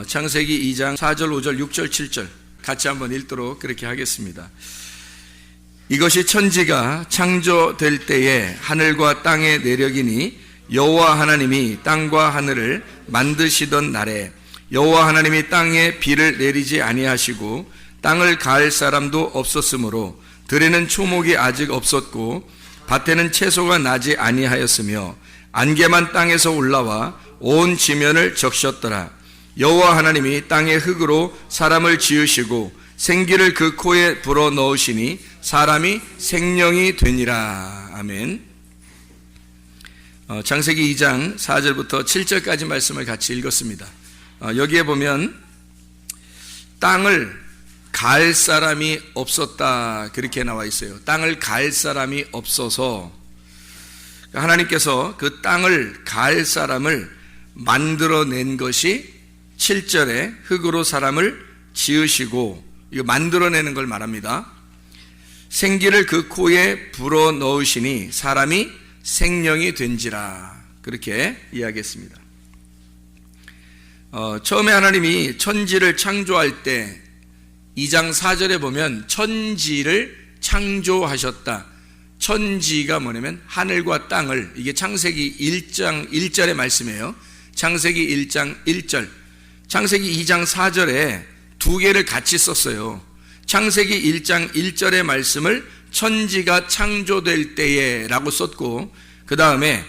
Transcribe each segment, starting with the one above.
창세기 2장 4절, 5절, 6절, 7절 같이 한번 읽도록 그렇게 하겠습니다. 이것이 천지가 창조될 때에 하늘과 땅의 내력이니 여호와 하나님이 땅과 하늘을 만드시던 날에 여호와 하나님이 땅에 비를 내리지 아니하시고 땅을 가할 사람도 없었으므로 들에는 초목이 아직 없었고 밭에는 채소가 나지 아니하였으며 안개만 땅에서 올라와 온 지면을 적셨더라. 여호와 하나님이 땅의 흙으로 사람을 지으시고 생기를 그 코에 불어 넣으시니 사람이 생명이 되니라. 아멘. 창세기 2장 4절부터 7절까지 말씀을 같이 읽었습니다. 여기에 보면 땅을 갈 사람이 없었다 그렇게 나와 있어요. 땅을 갈 사람이 없어서 하나님께서 그 땅을 갈 사람을 만들어낸 것이 7절에 흙으로 사람을 지으시고, 이거 만들어내는 걸 말합니다. 생기를 그 코에 불어 넣으시니 사람이 생명이 된지라 그렇게 이야기했습니다. 처음에 하나님이 천지를 창조할 때 2장 4절에 보면 천지를 창조하셨다. 천지가 뭐냐면 하늘과 땅을, 이게 창세기 1장 1절의 말씀이에요. 창세기 1장 1절, 창세기 2장 4절에 두 개를 같이 썼어요. 창세기 1장 1절의 말씀을 천지가 창조될 때에 라고 썼고, 그 다음에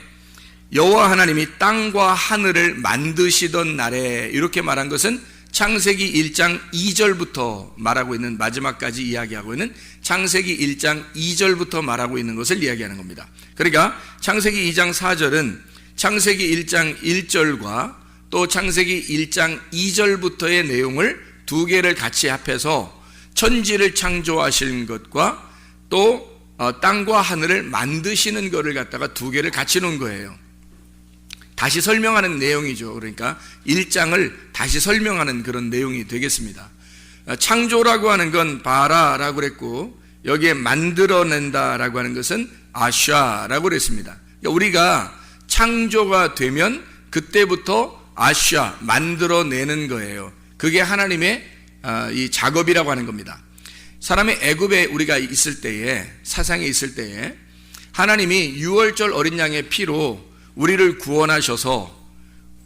여호와 하나님이 땅과 하늘을 만드시던 날에 이렇게 말한 것은 창세기 1장 2절부터 말하고 있는, 마지막까지 이야기하고 있는 창세기 1장 2절부터 말하고 있는 것을 이야기하는 겁니다. 그러니까 창세기 2장 4절은 창세기 1장 1절과 또 창세기 1장 2절부터의 내용을 두 개를 같이 합해서 천지를 창조하신 것과 또 땅과 하늘을 만드시는 것을 갖다가 두 개를 같이 놓은 거예요. 다시 설명하는 내용이죠. 그러니까 1장을 다시 설명하는 그런 내용이 되겠습니다. 창조라고 하는 건 바라라고 그랬고, 여기에 만들어낸다라고 하는 것은 아샤라고 그랬습니다. 그러니까 우리가 창조가 되면 그때부터 아샤, 만들어내는 거예요. 그게 하나님의 이 작업이라고 하는 겁니다. 사람의 애굽에 우리가 있을 때에, 사상에 있을 때에 하나님이 유월절 어린 양의 피로 우리를 구원하셔서,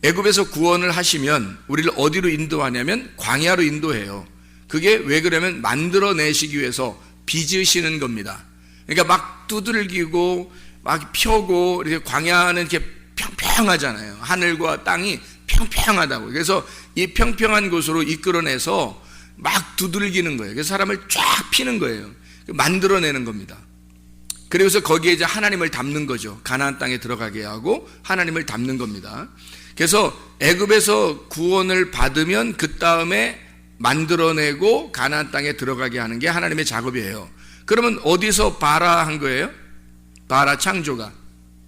애굽에서 구원을 하시면 우리를 어디로 인도하냐면 광야로 인도해요. 그게 왜 그러면 만들어내시기 위해서 빚으시는 겁니다. 그러니까 막 두들기고 막 펴고, 이렇게 광야는 이렇게 평평하잖아요. 하늘과 땅이 평평하다고. 그래서 이 평평한 곳으로 이끌어내서 막 두들기는 거예요. 그래서 사람을 쫙 피는 거예요. 만들어내는 겁니다. 그래서 거기에 이제 하나님을 담는 거죠. 가나안 땅에 들어가게 하고 하나님을 담는 겁니다. 그래서 애굽에서 구원을 받으면 그 다음에 만들어내고 가나안 땅에 들어가게 하는 게 하나님의 작업이에요. 그러면 어디서 바라한 거예요? 바라, 창조가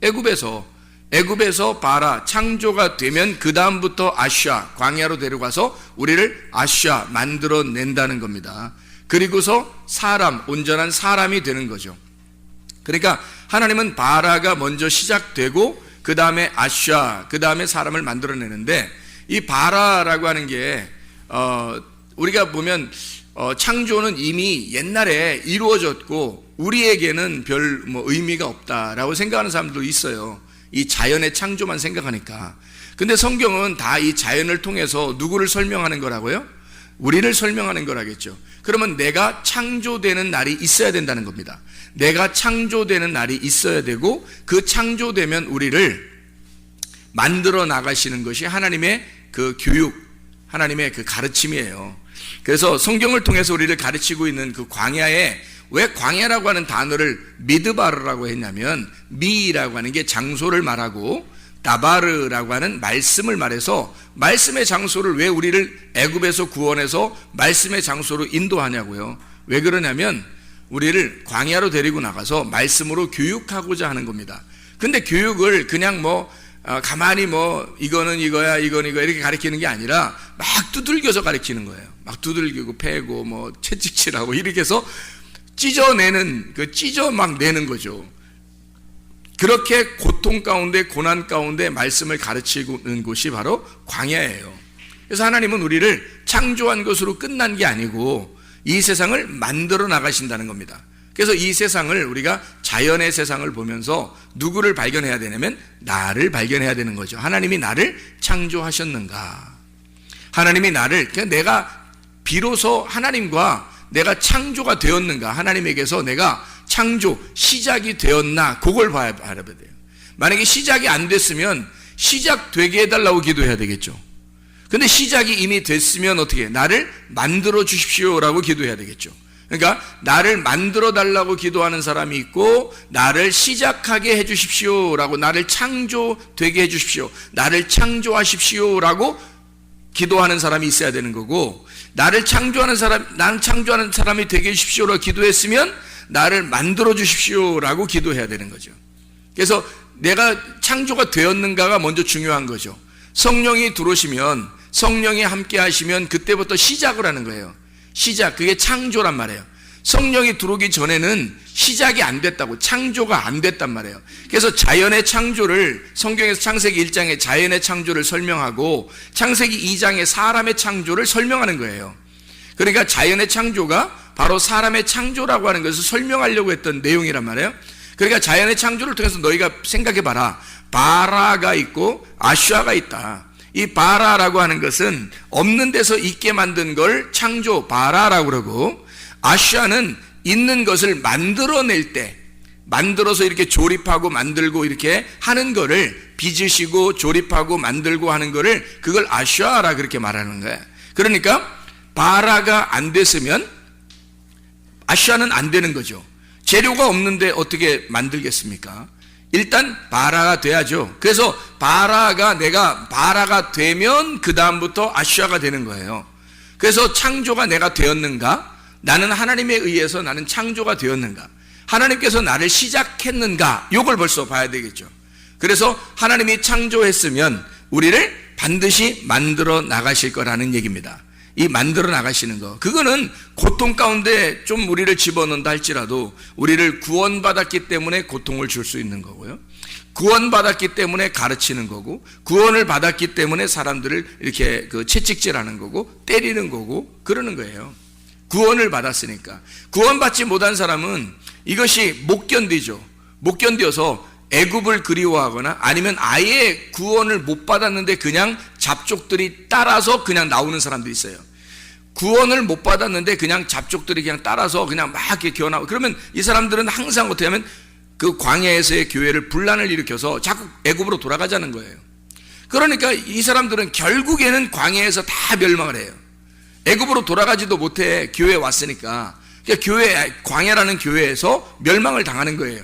애굽에서 바라 창조가 되면 그 다음부터 아샤, 광야로 데려가서 우리를 아샤, 만들어낸다는 겁니다. 그리고서 사람, 온전한 사람이 되는 거죠. 그러니까 하나님은 바라가 먼저 시작되고 그 다음에 아샤, 그 다음에 사람을 만들어내는데, 이 바라라고 하는 게 우리가 보면 창조는 이미 옛날에 이루어졌고 우리에게는 별 의미가 없다라고 생각하는 사람들도 있어요. 이 자연의 창조만 생각하니까. 근데 성경은 다 이 자연을 통해서 누구를 설명하는 거라고요? 우리를 설명하는 거라겠죠. 그러면 내가 창조되는 날이 있어야 된다는 겁니다. 내가 창조되는 날이 있어야 되고, 그 창조되면 우리를 만들어 나가시는 것이 하나님의 그 교육, 하나님의 그 가르침이에요. 그래서 성경을 통해서 우리를 가르치고 있는 그 광야에, 왜 광야라고 하는 단어를 미드바르라고 했냐면, 미라고 하는 게 장소를 말하고 다바르라고 하는 말씀을 말해서, 말씀의 장소를 왜 우리를 애굽에서 구원해서 말씀의 장소로 인도하냐고요. 왜 그러냐면 우리를 광야로 데리고 나가서 말씀으로 교육하고자 하는 겁니다. 근데 교육을 그냥 가만히 이거는 이거야, 이건 이거야 이렇게 가르치는 게 아니라 막 두들겨서 가르치는 거예요. 막 두들기고 패고 채찍질하고 이렇게 해서 찢어내는, 찢어 막 내는 거죠. 그렇게 고통 가운데, 고난 가운데 말씀을 가르치는 곳이 바로 광야예요. 그래서 하나님은 우리를 창조한 것으로 끝난 게 아니고 이 세상을 만들어 나가신다는 겁니다. 그래서 이 세상을 우리가 자연의 세상을 보면서 누구를 발견해야 되냐면 나를 발견해야 되는 거죠. 하나님이 나를 창조하셨는가? 하나님이 나를, 그냥 내가 비로소 하나님과 내가 창조가 되었는가? 하나님에게서 내가 창조, 시작이 되었나? 그걸 봐야 돼요. 만약에 시작이 안 됐으면 시작되게 해달라고 기도해야 되겠죠. 근데 시작이 이미 됐으면 어떻게? 나를 만들어 주십시오라고 기도해야 되겠죠. 그러니까 나를 만들어 달라고 기도하는 사람이 있고, 나를 시작하게 해 주십시오라고, 나를 창조되게 해 주십시오, 나를 창조하십시오라고 기도하는 사람이 있어야 되는 거고, 나를 창조하는 사람, 난 창조하는 사람이 되게 해 주십시오라고 기도했으면 나를 만들어 주십시오라고 기도해야 되는 거죠. 그래서 내가 창조가 되었는가가 먼저 중요한 거죠. 성령이 들어오시면, 성령이 함께 하시면 그때부터 시작을 하는 거예요. 시작, 그게 창조란 말이에요. 성령이 들어오기 전에는 시작이 안 됐다고, 창조가 안 됐단 말이에요. 그래서 자연의 창조를 성경에서 창세기 1장에 자연의 창조를 설명하고 창세기 2장에 사람의 창조를 설명하는 거예요. 그러니까 자연의 창조가 바로 사람의 창조라고 하는 것을 설명하려고 했던 내용이란 말이에요. 그러니까 자연의 창조를 통해서 너희가 생각해 봐라. 바라가 있고 아슈아가 있다. 이 바라라고 하는 것은 없는 데서 있게 만든 걸 창조, 바라라고 그러고, 아슈아는 있는 것을 만들어낼 때, 만들어서 이렇게 조립하고 만들고 이렇게 하는 거를, 빚으시고 조립하고 만들고 하는 거를, 그걸 아슈아라 그렇게 말하는 거예요. 그러니까 바라가 안 됐으면 아슈아는 안 되는 거죠. 재료가 없는데 어떻게 만들겠습니까? 일단 바라가 돼야죠. 그래서 바라가, 내가 바라가 되면 그 다음부터 아슈아가 되는 거예요. 그래서 창조가 내가 되었는가? 나는 하나님에 의해서 나는 창조가 되었는가? 하나님께서 나를 시작했는가? 이걸 벌써 봐야 되겠죠. 그래서 하나님이 창조했으면 우리를 반드시 만들어 나가실 거라는 얘기입니다. 이 만들어 나가시는 거, 그거는 고통 가운데 좀 우리를 집어넣는다 할지라도 우리를 구원받았기 때문에 고통을 줄 수 있는 거고요, 구원받았기 때문에 가르치는 거고, 구원을 받았기 때문에 사람들을 이렇게 채찍질하는 거고 때리는 거고 그러는 거예요. 구원을 받았으니까. 구원받지 못한 사람은 이것이 못 견디죠. 못 견뎌서 애굽을 그리워하거나 아니면 아예 구원을 못 받았는데 그냥 잡족들이 따라서 그냥 나오는 사람도 있어요. 구원을 못 받았는데 그냥 잡족들이 그냥 따라서 그냥 막 이렇게 기어나오고, 그러면 이 사람들은 항상 어떻게 하면 그 광야에서의 교회를 분란을 일으켜서 자꾸 애굽으로 돌아가자는 거예요. 그러니까 이 사람들은 결국에는 광야에서 다 멸망을 해요. 애굽으로 돌아가지도 못해. 교회에 왔으니까. 그러니까 교회, 광야라는 교회에서 멸망을 당하는 거예요.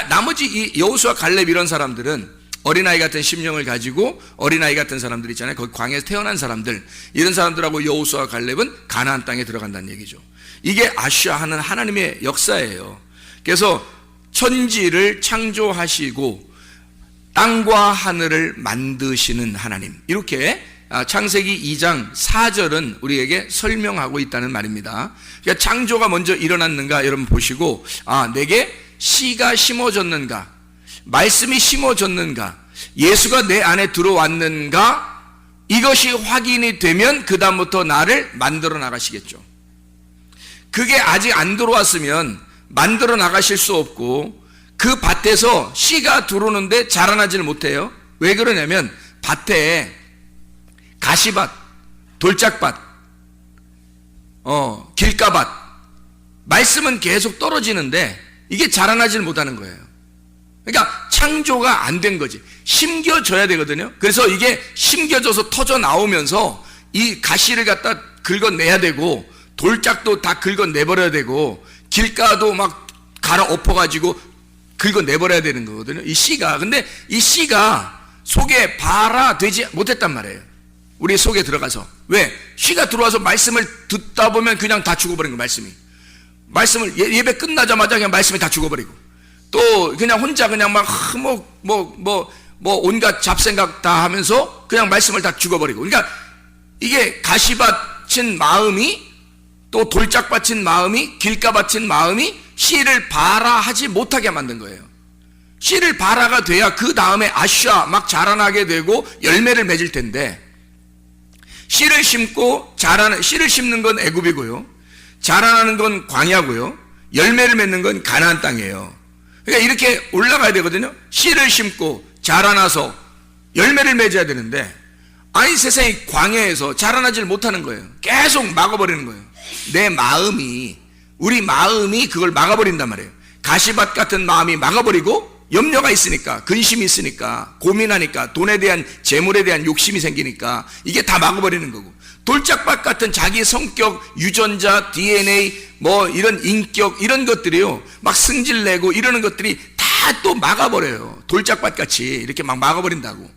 나머지 이 여호수아 갈렙 이런 사람들은 어린아이 같은 심령을 가지고, 어린아이 같은 사람들 있잖아요. 거기 광야에서 태어난 사람들, 이런 사람들하고 여호수아 갈렙은 가나안 땅에 들어간다는 얘기죠. 이게 아슈아 하는 하나님의 역사예요. 그래서 천지를 창조하시고 땅과 하늘을 만드시는 하나님, 이렇게 창세기 2장 4절은 우리에게 설명하고 있다는 말입니다. 그러니까 창조가 먼저 일어났는가 여러분 보시고, 내게 씨가 심어졌는가, 말씀이 심어졌는가, 예수가 내 안에 들어왔는가, 이것이 확인이 되면 그 다음부터 나를 만들어 나가시겠죠. 그게 아직 안 들어왔으면 만들어 나가실 수 없고, 그 밭에서 씨가 들어오는데 자라나지를 못해요. 왜 그러냐면 밭에 가시밭, 돌짝밭, 길가밭, 말씀은 계속 떨어지는데 이게 자라나지를 못하는 거예요. 그러니까 창조가 안 된 거지. 심겨져야 되거든요. 그래서 이게 심겨져서 터져 나오면서 이 가시를 갖다 긁어내야 되고, 돌짝도 다 긁어내버려야 되고, 길가도 막 갈아 엎어가지고 긁어내버려야 되는 거거든요, 이 씨가. 근데 이 씨가 속에 발화되지 못했단 말이에요. 우리 속에 들어가서. 왜? 씨가 들어와서 말씀을 듣다 보면 그냥 다 죽어버린 거예요. 말씀을 예배 끝나자마자 그냥 말씀이 다 죽어버리고, 또 그냥 혼자 그냥 막 온갖 잡생각 다 하면서 그냥 말씀을 다 죽어버리고. 그러니까 이게 가시밭인 마음이, 또 돌짝밭인 마음이, 길가밭인 마음이 씨를 발화하지 못하게 만든 거예요. 씨를 발화가 돼야 그 다음에 아슈아 막 자라나게 되고 열매를 맺을 텐데, 씨를 심고 자라는, 씨를 심는 건 애굽이고요, 자라나는 건 광야고요, 열매를 맺는 건 가나안 땅이에요. 그러니까 이렇게 올라가야 되거든요. 씨를 심고 자라나서 열매를 맺어야 되는데, 아니 세상에 광야에서 자라나질 못하는 거예요. 계속 막아버리는 거예요. 내 마음이, 우리 마음이 그걸 막아버린단 말이에요. 가시밭 같은 마음이 막아버리고, 염려가 있으니까, 근심이 있으니까, 고민하니까, 돈에 대한, 재물에 대한 욕심이 생기니까 이게 다 막아버리는 거고, 돌짝밭 같은 자기 성격, 유전자, DNA, 뭐 이런 인격, 이런 것들이요, 막 승질내고 이러는 것들이 다 또 막아버려요. 돌짝밭 같이 이렇게 막 막아버린다고.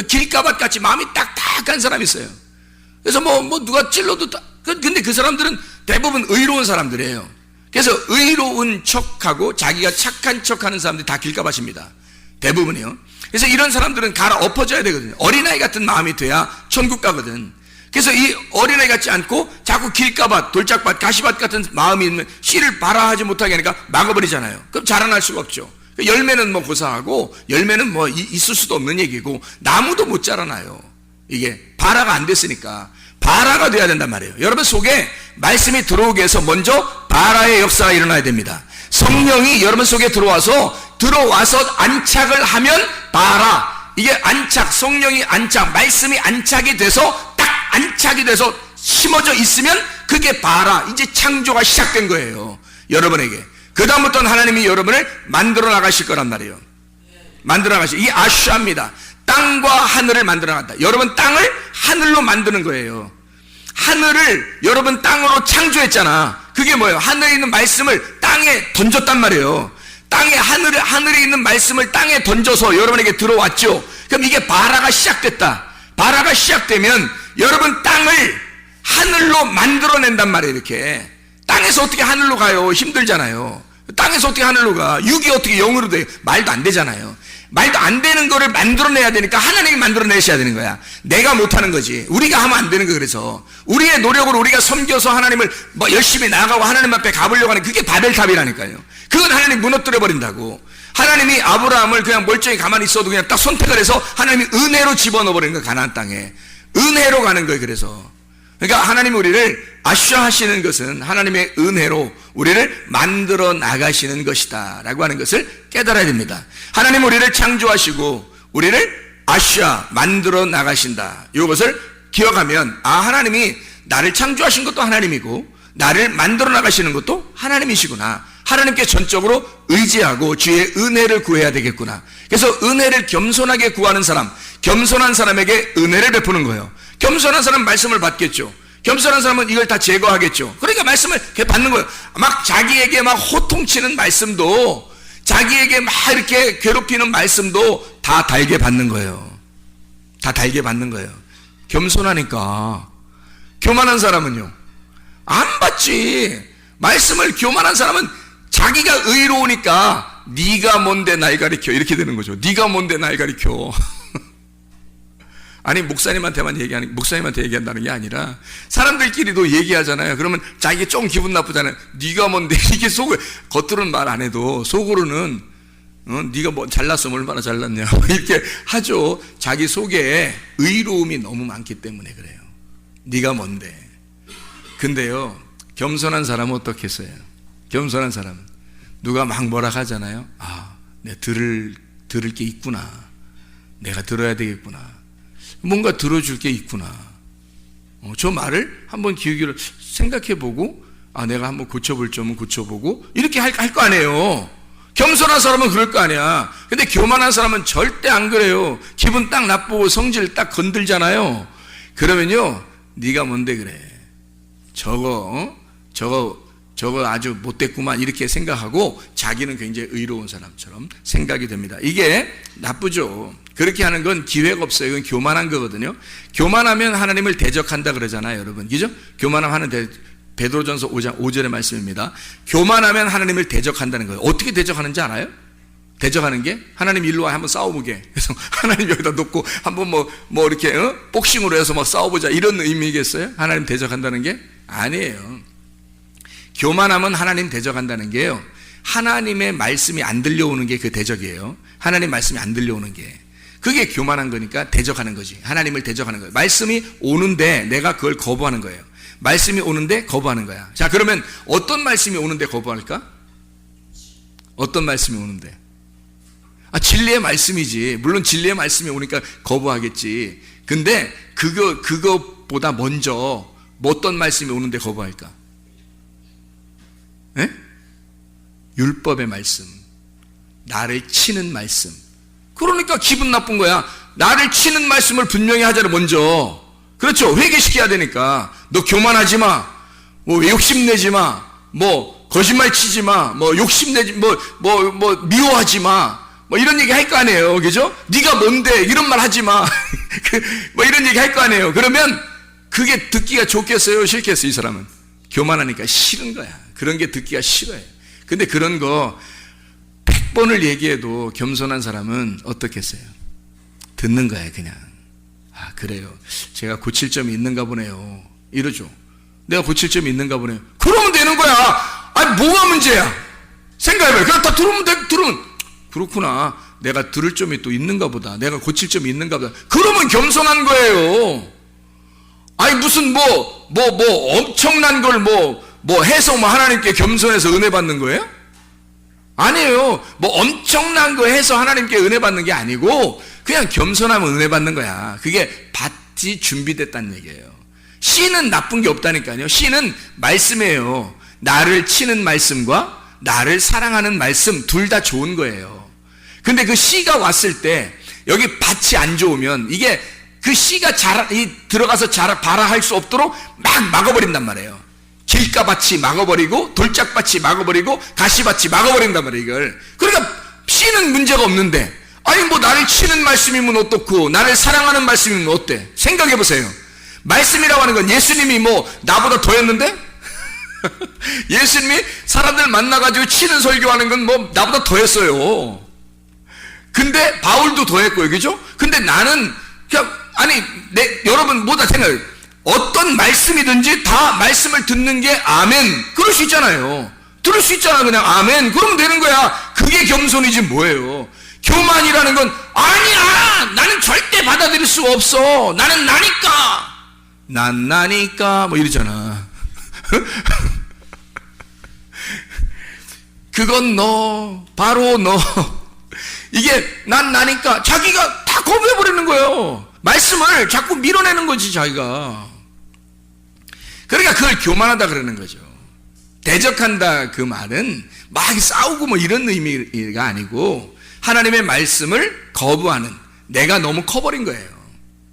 길가밭 같이 마음이 딱딱한 사람이 있어요. 그래서 뭐 누가 찔러도 근데 그 사람들은 대부분 의로운 사람들이에요. 그래서 의로운 척하고 자기가 착한 척하는 사람들이 다 길가밭입니다. 대부분이요. 그래서 이런 사람들은 갈아 엎어져야 되거든요. 어린아이 같은 마음이 돼야 천국 가거든. 그래서 이 어린아이 같지 않고 자꾸 길가밭, 돌짝밭, 가시밭 같은 마음이 있는, 씨를 발화하지 못하게 하니까 막아버리잖아요. 그럼 자라날 수가 없죠. 열매는 뭐 고사하고, 열매는 뭐 있을 수도 없는 얘기고, 나무도 못 자라나요. 이게 발화가 안 됐으니까. 발화가 돼야 된단 말이에요. 여러분 속에 말씀이 들어오게 해서 먼저 발화의 역사가 일어나야 됩니다. 성령이 여러분 속에 들어와서 안착을 하면 발화. 이게 안착, 성령이 안착, 말씀이 안착이 돼서, 딱 안착이 돼서 심어져 있으면 그게 발화, 이제 창조가 시작된 거예요. 여러분에게. 그 다음부터는 하나님이 여러분을 만들어 나가실 거란 말이에요. 만들어 나가실. 이게 아슈아입니다. 땅과 하늘을 만들어 나간다. 여러분 땅을 하늘로 만드는 거예요. 하늘을 여러분 땅으로 창조했잖아. 그게 뭐예요? 하늘에 있는 말씀을 땅에 던졌단 말이에요. 땅에 하늘에 있는 말씀을 땅에 던져서 여러분에게 들어왔죠. 그럼 이게 발화가 시작됐다. 발화가 시작되면 여러분 땅을 하늘로 만들어낸단 말이에요. 이렇게 땅에서 어떻게 하늘로 가요? 힘들잖아요. 땅에서 어떻게 하늘로 가? 육이 어떻게 영으로 돼요? 말도 안 되잖아요. 말도 안 되는 거를 만들어내야 되니까 하나님이 만들어내셔야 되는 거야. 내가 못하는 거지. 우리가 하면 안 되는 거야. 그래서 우리의 노력으로 우리가 섬겨서 하나님을 뭐 열심히 나가고 하나님 앞에 가보려고 하는, 그게 바벨탑이라니까요. 그건 하나님 무너뜨려 버린다고. 하나님이 아브라함을 그냥 멀쩡히 가만히 있어도 그냥 딱 선택을 해서 하나님이 은혜로 집어넣어 버리는 거야. 가나안 땅에 은혜로 가는 거예요. 그래서 그러니까 하나님이 우리를 아슈아하시는 것은 하나님의 은혜로 우리를 만들어 나가시는 것이다 라고 하는 것을 깨달아야 됩니다. 하나님 우리를 창조하시고 우리를 아슈아, 만들어 나가신다, 이것을 기억하면, 하나님이 나를 창조하신 것도 하나님이고 나를 만들어 나가시는 것도 하나님이시구나, 하나님께 전적으로 의지하고 주의 은혜를 구해야 되겠구나. 그래서 은혜를 겸손하게 구하는 사람, 겸손한 사람에게 은혜를 베푸는 거예요. 겸손한 사람은 말씀을 받겠죠. 겸손한 사람은 이걸 다 제거하겠죠. 그러니까 말씀을 받는 거예요. 막 자기에게 막 호통치는 말씀도, 자기에게 막 이렇게 괴롭히는 말씀도 다 달게 받는 거예요. 다 달게 받는 거예요. 겸손하니까. 교만한 사람은요, 안 받지. 말씀을 교만한 사람은 자기가 의로우니까 네가 뭔데 날 가리켜, 이렇게 되는 거죠. 네가 뭔데 날 가리켜. 아니 목사님한테 얘기한다는 게 아니라 사람들끼리도 얘기하잖아요. 그러면 자기가 좀 기분 나쁘잖아요. 네가 뭔데, 이게 겉으로는 말 안 해도 속으로는 네가 뭐 잘났으면 얼마나 잘났냐 이렇게 하죠. 자기 속에 의로움이 너무 많기 때문에 그래요. 네가 뭔데. 근데요, 겸손한 사람은 어떻겠어요? 겸손한 사람은 누가 막 뭐라 하잖아요. 내가 들을 게 있구나, 내가 들어야 되겠구나, 뭔가 들어줄 게 있구나, 저 말을 한번 기억을 생각해보고 내가 한번 고쳐볼 점은 고쳐보고 이렇게 할 거 아니에요. 겸손한 사람은 그럴 거 아니야. 근데 교만한 사람은 절대 안 그래요. 기분 딱 나쁘고 성질 딱 건들잖아요. 그러면요, 네가 뭔데 그래, 저거 아주 못됐구만, 이렇게 생각하고 자기는 굉장히 의로운 사람처럼 생각이 됩니다. 이게 나쁘죠. 그렇게 하는 건 기회가 없어요. 이건 교만한 거거든요. 교만하면 하나님을 대적한다 그러잖아요, 여러분. 그죠? 교만하면 베드로전서 5장 5절의 말씀입니다. 교만하면 하나님을 대적한다는 거예요. 어떻게 대적하는지 알아요? 대적하는 게, 하나님 일로 와 한번 싸워보게. 그래서 하나님 여기다 놓고 한번 뭐 이렇게 복싱으로 해서 막 싸워보자, 이런 의미겠어요? 하나님 대적한다는 게? 아니에요. 교만하면 하나님 대적한다는 게요, 하나님의 말씀이 안 들려오는 게 그 대적이에요. 하나님 말씀이 안 들려오는 게. 그게 교만한 거니까 대적하는 거지. 하나님을 대적하는 거예요. 말씀이 오는데 내가 그걸 거부하는 거예요. 말씀이 오는데 거부하는 거야. 자, 그러면 어떤 말씀이 오는데 거부할까? 어떤 말씀이 오는데? 진리의 말씀이지. 물론 진리의 말씀이 오니까 거부하겠지. 근데 그거보다 먼저 어떤 말씀이 오는데 거부할까? 예? 율법의 말씀, 나를 치는 말씀. 그러니까 기분 나쁜 거야. 나를 치는 말씀을 분명히 하자를 먼저. 그렇죠. 회개시켜야 되니까. 너 교만하지 마. 뭐 욕심내지 마. 뭐 거짓말 치지 마. 뭐 욕심내지 뭐 미워하지 마. 뭐 이런 얘기 할 거 아니에요. 그죠? 네가 뭔데 이런 말 하지 마. 뭐 이런 얘기 할 거 아니에요. 그러면 그게 듣기가 좋겠어요? 싫겠어요? 이 사람은 교만하니까 싫은 거야. 그런 게 듣기가 싫어요. 근데 그런 거 100번을 얘기해도 겸손한 사람은 어떻겠어요? 듣는 거예요. 그냥. 그래요. 제가 고칠 점이 있는가 보네요. 이러죠. 내가 고칠 점이 있는가 보네요. 그러면 되는 거야. 뭐가 문제야? 생각해봐요. 그냥 다 들으면 그렇구나. 내가 들을 점이 또 있는가 보다. 내가 고칠 점이 있는가 보다. 그러면 겸손한 거예요. 무슨 엄청난 걸 해서 하나님께 겸손해서 은혜 받는 거예요? 아니에요. 엄청난 거 해서 하나님께 은혜 받는 게 아니고 그냥 겸손하면 은혜 받는 거야. 그게 밭이 준비됐다는 얘기예요. 씨는 나쁜 게 없다니까요. 씨는 말씀이에요. 나를 치는 말씀과 나를 사랑하는 말씀 둘 다 좋은 거예요. 근데 그 씨가 왔을 때 여기 밭이 안 좋으면 이게 그 씨가 들어가서 발아할 수 없도록 막 막아버린단 말이에요. 길가밭이 막아버리고 돌짝밭이 막아버리고 가시밭이 막아버린단 말이에요. 이걸. 그러니까 씨는 문제가 없는데 나를 치는 말씀이면 어떻고 나를 사랑하는 말씀이면 어때? 생각해보세요. 말씀이라고 하는 건 예수님이 나보다 더 했는데? 예수님이 사람들 만나가지고 치는 설교하는 건 나보다 더 했어요. 근데 바울도 더 했고요. 그죠? 근데 나는 그냥 여러분 뭐다 생각해요. 어떤 말씀이든지 다 말씀을 듣는 게 아멘. 그럴 수 있잖아요. 들을 수 있잖아. 그냥 아멘. 그러면 되는 거야. 그게 겸손이지 뭐예요. 교만이라는 건 아니야. 나는 절대 받아들일 수가 없어. 나는 나니까. 난 나니까 이러잖아. 그건 너, 바로 너. 이게 난 나니까 자기가 다 거부해버리는 거예요. 말씀을 자꾸 밀어내는 거지 자기가. 그러니까 그걸 교만하다 그러는 거죠. 대적한다 그 말은 막 싸우고 이런 의미가 아니고 하나님의 말씀을 거부하는, 내가 너무 커버린 거예요.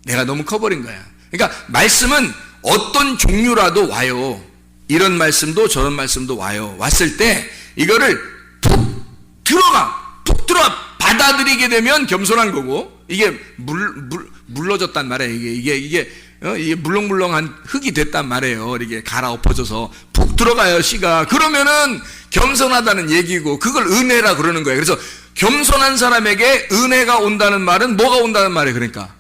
내가 너무 커버린 거야. 그러니까 말씀은 어떤 종류라도 와요. 이런 말씀도 저런 말씀도 와요. 왔을 때 이거를 푹 들어가 받아들이게 되면 겸손한 거고, 이게 물러졌단 말이에요. 이게 물렁물렁한 흙이 됐단 말이에요. 이렇게 갈아엎어져서 푹 들어가요, 씨가. 그러면은 겸손하다는 얘기고, 그걸 은혜라 그러는 거예요. 그래서 겸손한 사람에게 은혜가 온다는 말은 뭐가 온다는 말이에요? 그러니까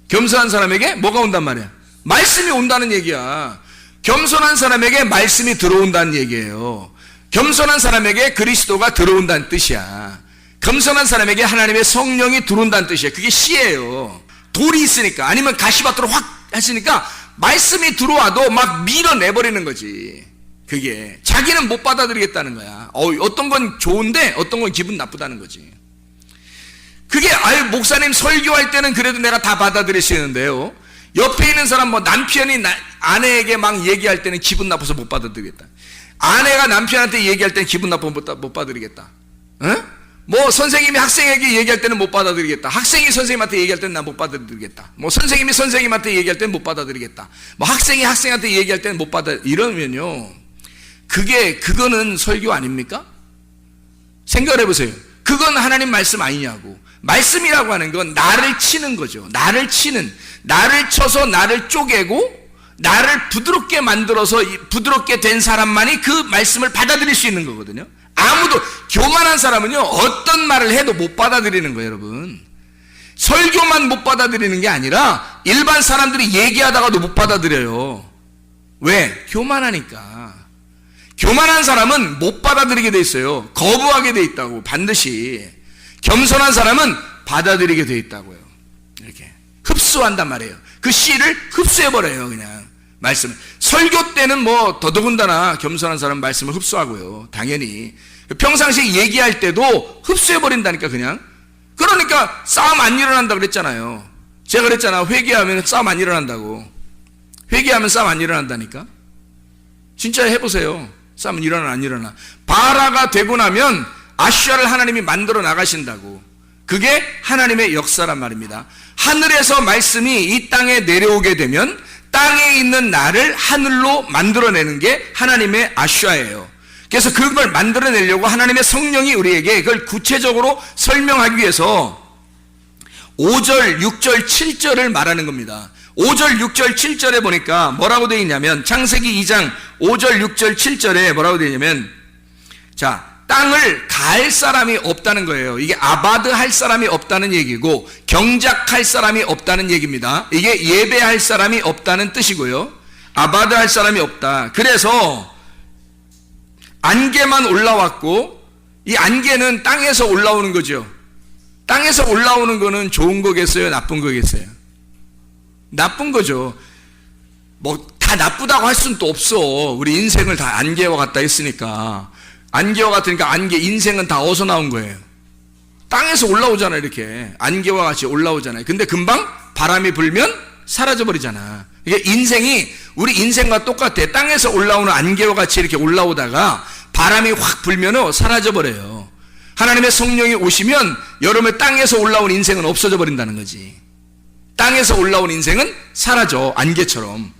겸손한 사람에게 뭐가 온단 말이야? 말씀이 온다는 얘기야. 겸손한 사람에게 말씀이 들어온다는 얘기예요. 겸손한 사람에게 그리스도가 들어온다는 뜻이야. 겸손한 사람에게 하나님의 성령이 들어온다는 뜻이에요. 그게 씨예요. 돌이 있으니까, 아니면 가시밭으로 확 하시니까 말씀이 들어와도 막 밀어내버리는 거지. 그게 자기는 못 받아들이겠다는 거야. 어떤 건 좋은데 어떤 건 기분 나쁘다는 거지. 그게 목사님 설교할 때는 그래도 내가 다 받아들이시는데요, 옆에 있는 사람 남편이 아내에게 막 얘기할 때는 기분 나빠서 못 받아들이겠다. 아내가 남편한테 얘기할 때는 기분 나빠서 못 받아들이겠다. 선생님이 학생에게 얘기할 때는 못 받아들이겠다. 학생이 선생님한테 얘기할 때는 난 못 받아들이겠다. 선생님이 선생님한테 얘기할 때는 못 받아들이겠다. 학생이 학생한테 얘기할 때는 못 이러면요, 그거는 설교 아닙니까? 생각을 해보세요. 그건 하나님 말씀 아니냐고. 말씀이라고 하는 건 나를 치는 거죠. 나를 쳐서 나를 쪼개고 나를 부드럽게 만들어서 부드럽게 된 사람만이 그 말씀을 받아들일 수 있는 거거든요. 아무도, 교만한 사람은요 어떤 말을 해도 못 받아들이는 거예요. 여러분, 설교만 못 받아들이는 게 아니라 일반 사람들이 얘기하다가도 못 받아들여요. 왜? 교만하니까. 교만한 사람은 못 받아들이게 돼 있어요. 거부하게 돼 있다고. 반드시. 겸손한 사람은 받아들이게 돼 있다고요. 이렇게 흡수한단 말이에요. 그 씨를 흡수해버려요. 그냥 말씀을. 설교 때는 뭐 더더군다나 겸손한 사람 말씀을 흡수하고요. 당연히 평상시에 얘기할 때도 흡수해버린다니까. 그냥. 그러니까 싸움 안 일어난다 그랬잖아요. 제가 그랬잖아. 회개하면 싸움 안 일어난다고. 회개하면 싸움 안 일어난다니까. 진짜 해보세요. 싸움은 일어나 안 일어나. 바라가 되고 나면 아슈아를 하나님이 만들어 나가신다고. 그게 하나님의 역사란 말입니다. 하늘에서 말씀이 이 땅에 내려오게 되면 땅에 있는 나를 하늘로 만들어내는 게 하나님의 아슈아예요. 그래서 그걸 만들어내려고 하나님의 성령이 우리에게 그걸 구체적으로 설명하기 위해서 5절, 6절, 7절을 말하는 겁니다. 5절, 6절, 7절에 보니까 뭐라고 되어 있냐면 창세기 2장 5절, 6절, 7절에 뭐라고 되어 있냐면 자, 땅을 갈 사람이 없다는 거예요. 이게 아바드 할 사람이 없다는 얘기고 경작할 사람이 없다는 얘기입니다. 이게 예배할 사람이 없다는 뜻이고요. 아바드 할 사람이 없다. 그래서 안개만 올라왔고 이 안개는 땅에서 올라오는 거죠. 땅에서 올라오는 거는 좋은 거겠어요? 나쁜 거겠어요? 나쁜 거죠. 뭐 다 나쁘다고 할 수는 또 없어. 우리 인생을 다 안개와 같다 했으니까. 안개와 같으니까 안개, 인생은 다 어디서 나온 거예요? 땅에서 올라오잖아요. 이렇게 안개와 같이 올라오잖아요. 근데 금방 바람이 불면 사라져버리잖아. 이게 인생이 우리 인생과 똑같아. 땅에서 올라오는 안개와 같이 이렇게 올라오다가 바람이 확 불면 사라져버려요. 하나님의 성령이 오시면 여러분의 땅에서 올라온 인생은 없어져 버린다는 거지. 땅에서 올라온 인생은 사라져. 안개처럼.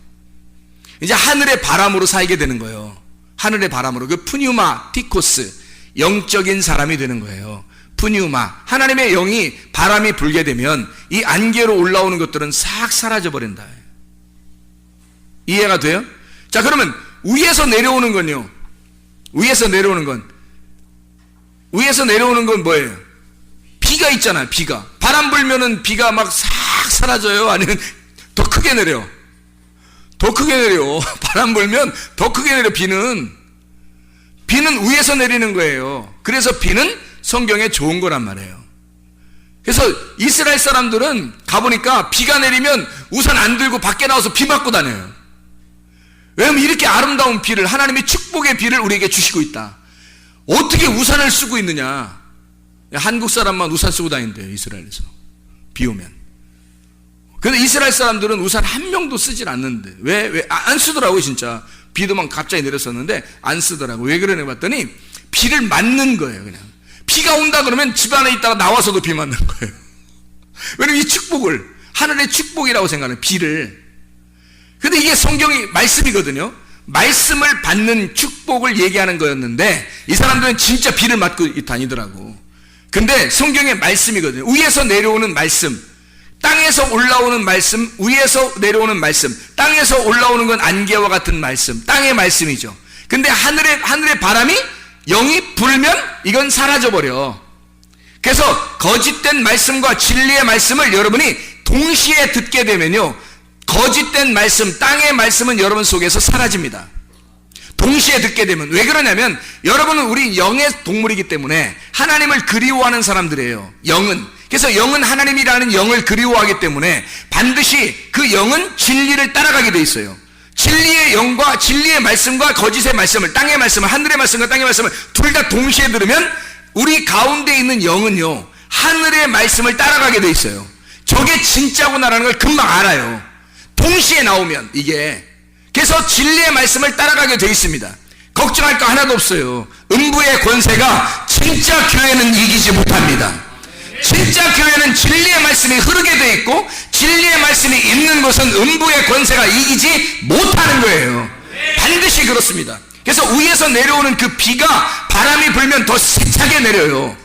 이제 하늘의 바람으로 살게 되는 거예요. 하늘의 바람으로. 그 푸뉴마 티코스, 영적인 사람이 되는 거예요. 푸뉴마, 하나님의 영이 바람이 불게 되면 이 안개로 올라오는 것들은 싹 사라져 버린다. 이해가 돼요? 자, 그러면 위에서 내려오는 건요. 위에서 내려오는 건 뭐예요? 비가 있잖아요. 비가. 바람 불면은 비가 막 싹 사라져요? 아니면 더 크게 내려? 더 크게 내려. 바람 불면 더 크게 내려. 비는 위에서 내리는 거예요. 그래서 비는 성경에 좋은 거란 말이에요. 그래서 이스라엘 사람들은 가보니까 비가 내리면 우산 안 들고 밖에 나와서 비 맞고 다녀요. 왜냐면 이렇게 아름다운 비를, 하나님의 축복의 비를 우리에게 주시고 있다. 어떻게 우산을 쓰고 있느냐? 한국 사람만 우산 쓰고 다닌대요. 이스라엘에서 비 오면. 근데 이스라엘 사람들은 우산 한 명도 쓰질 않는데 왜 안 쓰더라고요. 진짜 비도 막 갑자기 내렸었는데 안 쓰더라고. 왜 그러냐 봤더니 비를 맞는 거예요. 그냥 비가 온다 그러면 집 안에 있다가 나와서도 비 맞는 거예요. 왜냐면 이 축복을 하늘의 축복이라고 생각하는 비를. 근데 이게 성경이 말씀이거든요. 말씀을 받는 축복을 얘기하는 거였는데 이 사람들은 진짜 비를 맞고 다니더라고. 근데 성경의 말씀이거든요. 위에서 내려오는 말씀, 땅에서 올라오는 말씀, 위에서 내려오는 말씀. 땅에서 올라오는 건 안개와 같은 말씀, 땅의 말씀이죠. 근데 하늘의 바람이 영이 불면 이건 사라져버려. 그래서 거짓된 말씀과 진리의 말씀을 여러분이 동시에 듣게 되면요, 거짓된 말씀, 땅의 말씀은 여러분 속에서 사라집니다. 동시에 듣게 되면. 왜 그러냐면 여러분은 우리 영의 동물이기 때문에 하나님을 그리워하는 사람들이에요. 영은. 그래서 영은 하나님이라는 영을 그리워하기 때문에 반드시 그 영은 진리를 따라가게 돼 있어요. 진리의 영과 진리의 말씀과 거짓의 말씀을, 땅의 말씀을, 하늘의 말씀과 땅의 말씀을 둘 다 동시에 들으면 우리 가운데 있는 영은요, 하늘의 말씀을 따라가게 돼 있어요. 저게 진짜구나라는 걸 금방 알아요. 동시에 나오면 이게. 그래서 진리의 말씀을 따라가게 돼 있습니다. 걱정할 거 하나도 없어요. 음부의 권세가 진짜 교회는 이기지 못합니다. 진짜 교회는 진리의 말씀이 흐르게 돼 있고 진리의 말씀이 있는 것은 음부의 권세가 이기지 못하는 거예요. 반드시 그렇습니다. 그래서 위에서 내려오는 그 비가 바람이 불면 더 세차게 내려요.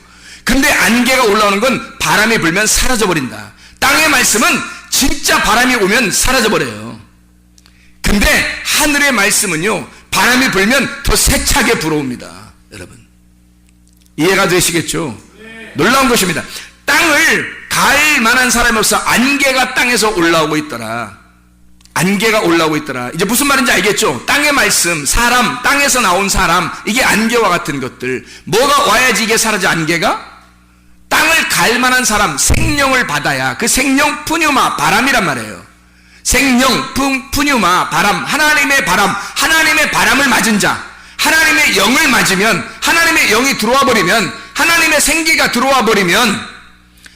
근데 안개가 올라오는 건 바람이 불면 사라져버린다. 땅의 말씀은 진짜 바람이 오면 사라져버려요. 근데 하늘의 말씀은요, 바람이 불면 더 세차게 불어옵니다. 여러분 이해가 되시겠죠? 놀라운 것입니다. 땅을 갈 만한 사람이 없어. 안개가 땅에서 올라오고 있더라. 안개가 올라오고 있더라. 이제 무슨 말인지 알겠죠? 땅의 말씀, 사람, 땅에서 나온 사람, 이게 안개와 같은 것들. 뭐가 와야지 이게 사라져? 안개가? 땅 땅을 갈 만한 사람, 생령을 받아야, 그 생령 푸뉴마, 바람이란 말이에요. 생령 푸뉴마, 바람, 하나님의 바람을 맞은 자, 하나님의 영을 맞으면, 하나님의 영이 들어와 버리면, 하나님의 생기가 들어와 버리면,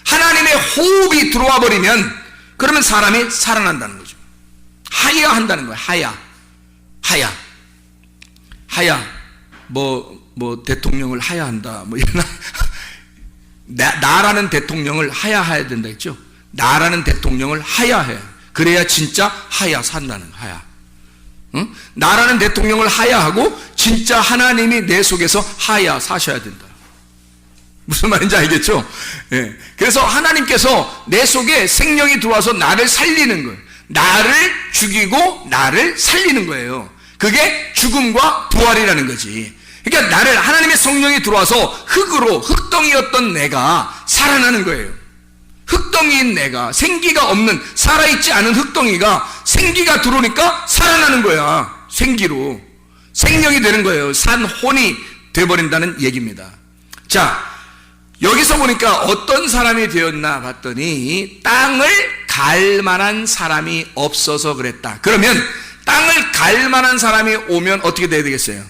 하나님의 호흡이 들어와 버리면, 그러면 사람이 살아난다는 거죠. 하야 한다는 거예요. 하야. 뭐 대통령을 하야한다. 뭐 이런 나라는 대통령을 하야해야 된다 했죠. 나라는 대통령을 하야해. 그래야 진짜 하야 산다는 하야. 응? 나라는 대통령을 하야하고 진짜 하나님이 내 속에서 하야 사셔야 된다. 무슨 말인지 알겠죠? 예. 그래서 하나님께서 내 속에 생명이 들어와서 나를 살리는 거예요. 나를 죽이고 나를 살리는 거예요. 그게 죽음과 부활이라는 거지. 그러니까 나를, 하나님의 성령이 들어와서 흙덩이였던 내가 살아나는 거예요. 흙덩이인 내가, 생기가 없는, 살아있지 않은 흙덩이가 생기가 들어오니까 살아나는 거야. 생기로. 생명이 되는 거예요. 산혼이 돼버린다는 얘기입니다. 자, 여기서 보니까 어떤 사람이 되었나 봤더니 땅을 갈 만한 사람이 없어서 그랬다. 그러면 땅을 갈 만한 사람이 오면 어떻게 돼야 되겠어요?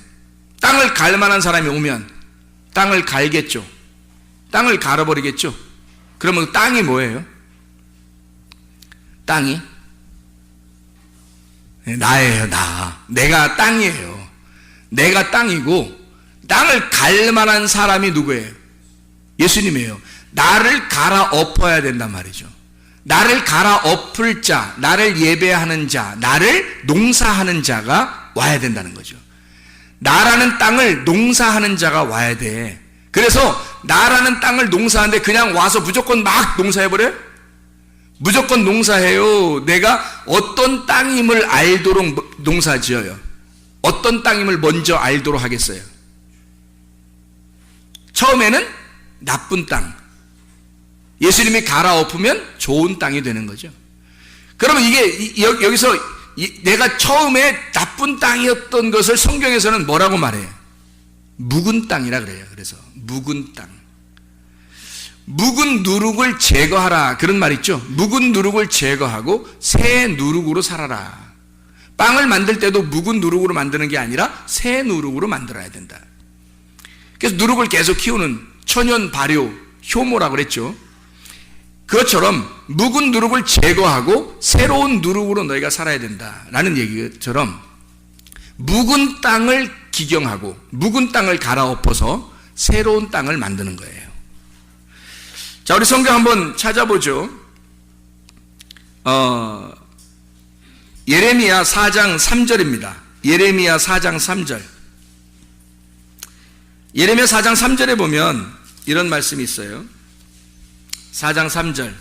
땅을 갈 만한 사람이 오면 땅을 갈겠죠. 땅을 갈아버리겠죠. 그러면 땅이 뭐예요? 땅이? 나예요, 나. 내가 땅이에요. 내가 땅이고, 땅을 갈 만한 사람이 누구예요? 예수님이에요. 나를 갈아엎어야 된단 말이죠. 나를 갈아엎을 자, 나를 예배하는 자, 나를 농사하는 자가 와야 된다는 거죠. 나라는 땅을 농사하는 자가 와야 돼. 그래서 나라는 땅을 농사하는데 그냥 와서 무조건 막 농사해버려요? 무조건 농사해요. 내가 어떤 땅임을 알도록 농사 지어요. 어떤 땅임을 먼저 알도록 하겠어요. 처음에는 나쁜 땅, 예수님이 갈아엎으면 좋은 땅이 되는 거죠. 그러면 이게 여기서 내가 처음에 나쁜 땅이었던 것을 성경에서는 뭐라고 말해요? 묵은 땅이라 그래요. 그래서 묵은 땅, 묵은 누룩을 제거하라, 그런 말 있죠. 묵은 누룩을 제거하고 새 누룩으로 살아라. 빵을 만들 때도 묵은 누룩으로 만드는 게 아니라 새 누룩으로 만들어야 된다. 그래서 누룩을 계속 키우는 천연 발효 효모라고 그랬죠. 그것처럼 묵은 누룩을 제거하고 새로운 누룩으로 너희가 살아야 된다라는 얘기처럼 묵은 땅을 기경하고 묵은 땅을 갈아엎어서 새로운 땅을 만드는 거예요. 자, 우리 성경 한번 찾아보죠. 예레미야 4장 3절입니다. 예레미야 4장 3절. 예레미야 4장 3절에 보면 이런 말씀이 있어요. 4장 3절.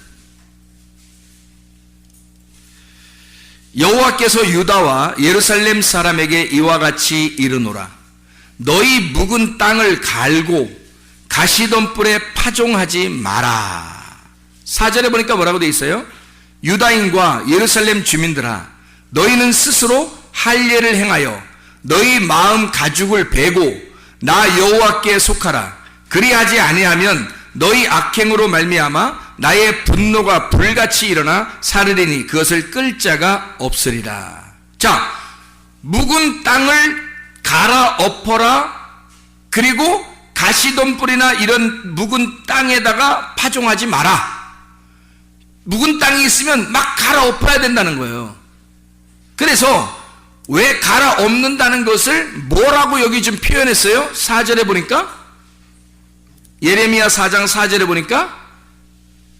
여호와께서 유다와 예루살렘 사람에게 이와 같이 이르노라. 너희 묵은 땅을 갈고 가시덤불에 파종하지 마라. 4절에 보니까 뭐라고 되어 있어요? 유다인과 예루살렘 주민들아, 너희는 스스로 할례를 행하여 너희 마음 가죽을 베고 나 여호와께 속하라. 그리하지 아니하면 너희 악행으로 말미암아 나의 분노가 불같이 일어나 사르리니 그것을 끌 자가 없으리라. 자, 묵은 땅을 갈아엎어라. 그리고 가시덤불이나 이런 묵은 땅에다가 파종하지 마라. 묵은 땅이 있으면 막 갈아엎어야 된다는 거예요. 그래서 왜 갈아엎는다는 것을 뭐라고 여기 좀 표현했어요? 4절에 보니까, 예레미야 4장 4절에 보니까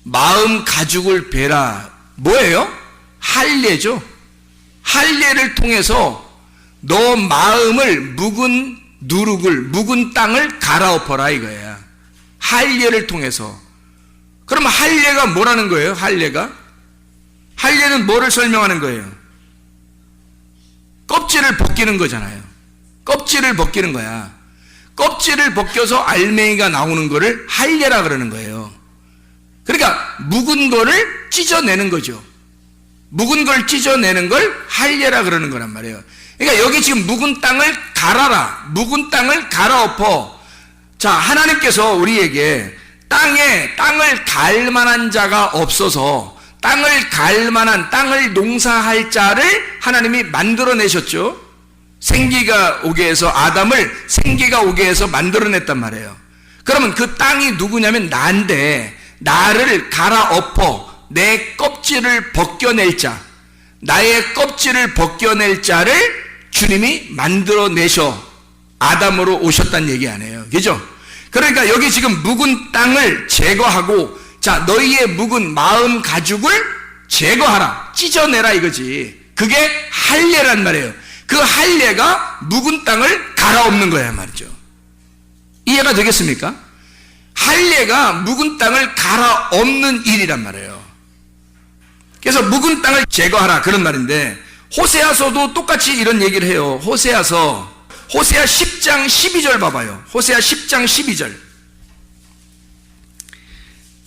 마음 가죽을 베라. 뭐예요? 할례죠. 할례를 통해서 너 마음을 묵은 누룩을, 묵은 땅을 갈아엎어라 이거야. 할례를 통해서. 그러면 할례가 뭐라는 거예요? 할례는 뭐를 설명하는 거예요? 껍질을 벗기는 거잖아요. 껍질을 벗기는 거야. 껍질을 벗겨서 알맹이가 나오는 거를 할례라 그러는 거예요. 그러니까 묵은 거를 찢어내는 거죠. 묵은 걸 찢어내는 걸 할례라 그러는 거란 말이에요. 그러니까 여기 지금 묵은 땅을 갈아라. 묵은 땅을 갈아엎어. 자, 하나님께서 우리에게 땅을 갈 만한 자가 없어서 땅을 갈 만한, 땅을 농사할 자를 하나님이 만들어내셨죠. 생기가 오게 해서, 아담을 생기가 오게 해서 만들어냈단 말이에요. 그러면 그 땅이 누구냐면 나인데, 나를 갈아엎어 내 껍질을 벗겨낼 자, 나의 껍질을 벗겨낼 자를 주님이 만들어내셔 아담으로 오셨다는 얘기 아니에요. 그죠? 그러니까 여기 지금 묵은 땅을 제거하고, 자, 너희의 묵은 마음 가죽을 제거하라, 찢어내라 이거지. 그게 할례란 말이에요. 그 할례가 묵은 땅을 갈아엎는 거야 말이죠. 이해가 되겠습니까? 할례가 묵은 땅을 갈아엎는 일이란 말이에요. 그래서 묵은 땅을 제거하라 그런 말인데, 호세아서도 똑같이 이런 얘기를 해요. 호세아 10장 12절 봐봐요. 호세아 10장 12절.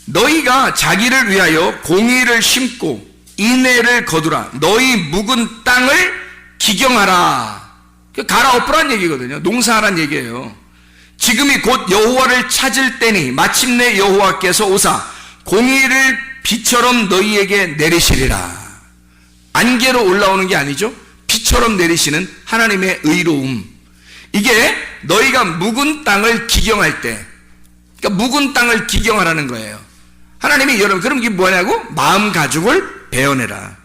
너희가 자기를 위하여 공의를 심고 인애를 거두라. 너희 묵은 땅을 기경하라. 갈아엎으란 얘기거든요. 농사하란 얘기예요. 지금이 곧 여호와를 찾을 때니 마침내 여호와께서 오사 공의를 비처럼 너희에게 내리시리라. 안개로 올라오는 게 아니죠. 비처럼 내리시는 하나님의 의로움. 이게 너희가 묵은 땅을 기경할 때, 그러니까 묵은 땅을 기경하라는 거예요. 하나님이 여러분, 그럼 이게 뭐냐고? 마음 가죽을 베어내라,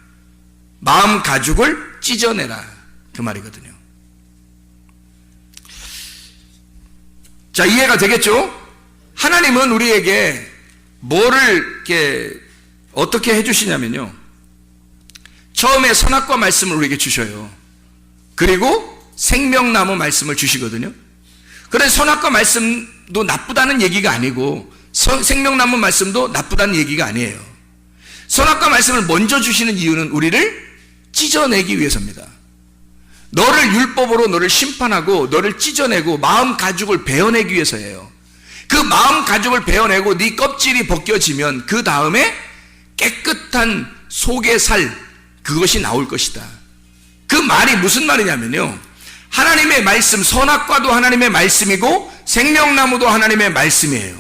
마음 가죽을 찢어내라, 그 말이거든요. 자, 이해가 되겠죠? 하나님은 우리에게 뭐를 이렇게 어떻게 해주시냐면요, 처음에 선악과 말씀을 우리에게 주셔요. 그리고 생명나무 말씀을 주시거든요. 그래서 선악과 말씀도 나쁘다는 얘기가 아니고 생명나무 말씀도 나쁘다는 얘기가 아니에요. 선악과 말씀을 먼저 주시는 이유는 우리를 찢어내기 위해서입니다. 너를 율법으로 너를 심판하고 너를 찢어내고 마음 가죽을 베어내기 위해서예요. 그 마음 가죽을 베어내고 네 껍질이 벗겨지면 그 다음에 깨끗한 속의 살, 그것이 나올 것이다. 그 말이 무슨 말이냐면요, 하나님의 말씀, 선악과도 하나님의 말씀이고 생명나무도 하나님의 말씀이에요.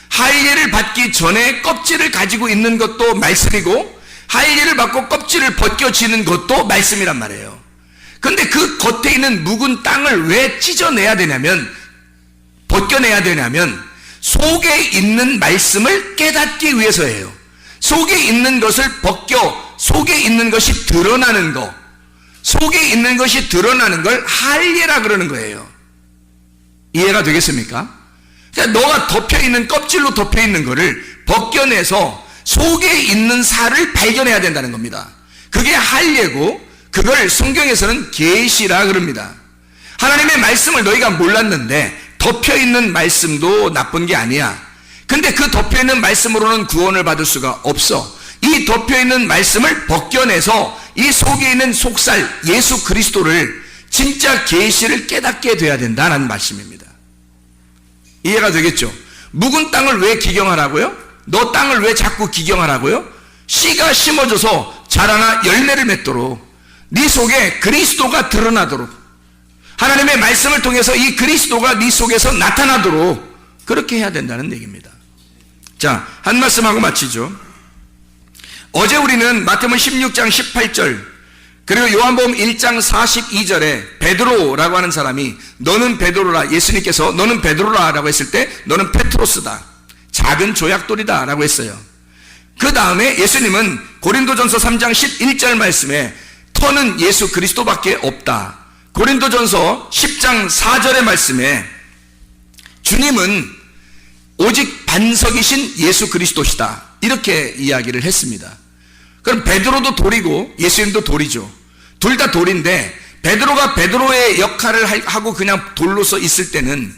할례를 받기 전에 껍질을 가지고 있는 것도 말씀이고, 할례를 받고 껍질을 벗겨지는 것도 말씀이란 말이에요. 그런데 그 겉에 있는 묵은 땅을 왜 찢어내야 되냐면, 벗겨내야 되냐면 속에 있는 말씀을 깨닫기 위해서예요. 속에 있는 것을 벗겨 속에 있는 것이 드러나는 거, 속에 있는 것이 드러나는 걸 할례라 그러는 거예요. 이해가 되겠습니까? 그러니까 너가 덮여있는, 껍질로 덮여있는 거를 벗겨내서 속에 있는 살을 발견해야 된다는 겁니다. 그게 할례고, 그걸 성경에서는 계시라 그럽니다. 하나님의 말씀을 너희가 몰랐는데 덮여있는 말씀도 나쁜 게 아니야. 근데 그 덮여있는 말씀으로는 구원을 받을 수가 없어. 이 덮여있는 말씀을 벗겨내서 이 속에 있는 속살 예수 그리스도를, 진짜 계시를 깨닫게 돼야 된다는 말씀입니다. 이해가 되겠죠? 묵은 땅을 왜 기경하라고요? 너 땅을 왜 자꾸 기경하라고요? 씨가 심어져서 자라나 열매를 맺도록, 네 속에 그리스도가 드러나도록, 하나님의 말씀을 통해서 이 그리스도가 네 속에서 나타나도록 그렇게 해야 된다는 얘기입니다. 자, 한 말씀 하고 마치죠. 어제 우리는 마태복음 16장 18절 그리고 요한복음 1장 42절에 베드로라고 하는 사람이 너는 베드로라, 예수님께서 너는 베드로라 라고 했을 때 너는 페트로스다, 작은 조약돌이다 라고 했어요. 그 다음에 예수님은 고린도전서 3장 11절 말씀에 터는 예수 그리스도밖에 없다, 고린도전서 10장 4절의 말씀에 주님은 오직 반석이신 예수 그리스도시다, 이렇게 이야기를 했습니다. 그럼 베드로도 돌이고 예수님도 돌이죠. 둘 다 돌인데, 베드로가 베드로의 역할을 하고 그냥 돌로서 있을 때는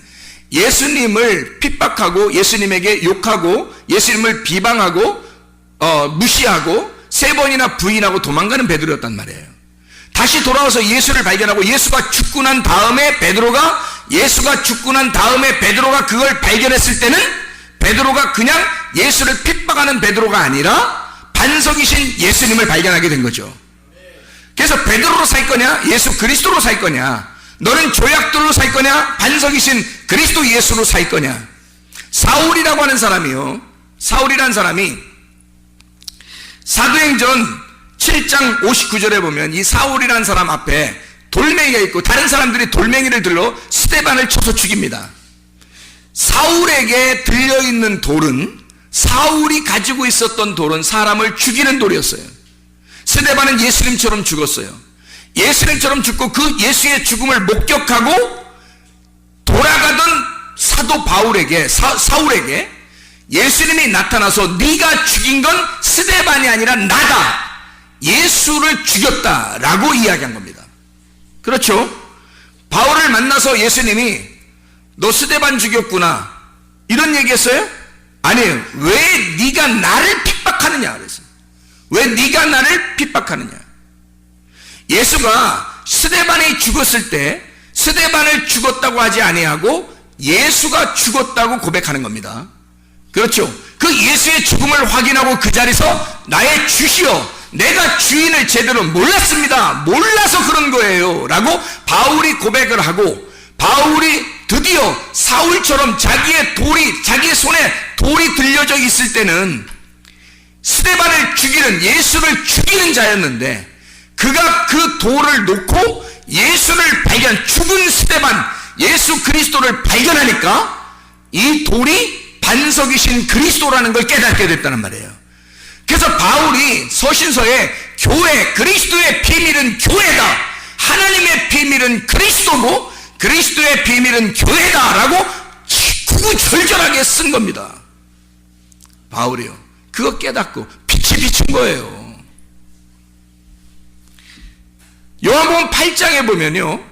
예수님을 핍박하고 예수님에게 욕하고 예수님을 비방하고 무시하고 3번이나 부인하고 도망가는 베드로였단 말이에요. 다시 돌아와서 예수를 발견하고 예수가 죽고 난 다음에 베드로가 그걸 발견했을 때는 베드로가 그냥 예수를 핍박하는 베드로가 아니라 반석이신 예수님을 발견하게 된 거죠. 그래서 베드로로 살 거냐, 예수 그리스도로 살 거냐, 너는 조약돌로 살 거냐, 반석이신 그리스도 예수로 살 거냐. 사울이라고 하는 사람이요, 사울이라는 사람이 사도행전 7장 59절에 보면 이 사울이라는 사람 앞에 돌멩이가 있고 다른 사람들이 돌멩이를 들러 스데반을 쳐서 죽입니다. 사울에게 들려있는 돌은, 사울이 가지고 있었던 돌은 사람을 죽이는 돌이었어요. 스데반은 예수님처럼 죽었어요. 예수님처럼 죽고 그 예수의 죽음을 목격하고 돌아가던 사도 바울에게, 사울에게 예수님이 나타나서 네가 죽인 건 스데반이 아니라 나다, 예수를 죽였다라고 이야기한 겁니다. 그렇죠? 바울을 만나서 예수님이 너 스데반 죽였구나 이런 얘기했어요? 아니에요. 왜 네가 나를 핍박하느냐 그랬어요. 왜 네가 나를 핍박하느냐. 예수가 스데반이 죽었을 때 스데반을 죽었다고 하지 아니하고 예수가 죽었다고 고백하는 겁니다. 그렇죠? 그 예수의 죽음을 확인하고 그 자리에서 나의 주시여, 내가 주인을 제대로 몰랐습니다, 몰라서 그런 거예요 라고 바울이 고백을 하고, 바울이 드디어 사울처럼 자기의 손에 돌이 들려져 있을 때는 스데반을 죽이는, 예수를 죽이는 자였는데, 그가 그 돌을 놓고 예수를 죽은 스데반, 예수 그리스도를 발견하니까 이 돌이 반석이신 그리스도라는 걸 깨닫게 됐다는 말이에요. 그래서 바울이 서신서에 교회, 그리스도의 비밀은 교회다, 하나님의 비밀은 그리스도고 그리스도의 비밀은 교회다라고 구구절절하게 쓴 겁니다. 바울이요. 그거 깨닫고 빛이 비춘 거예요. 요한복음 8장에 보면요,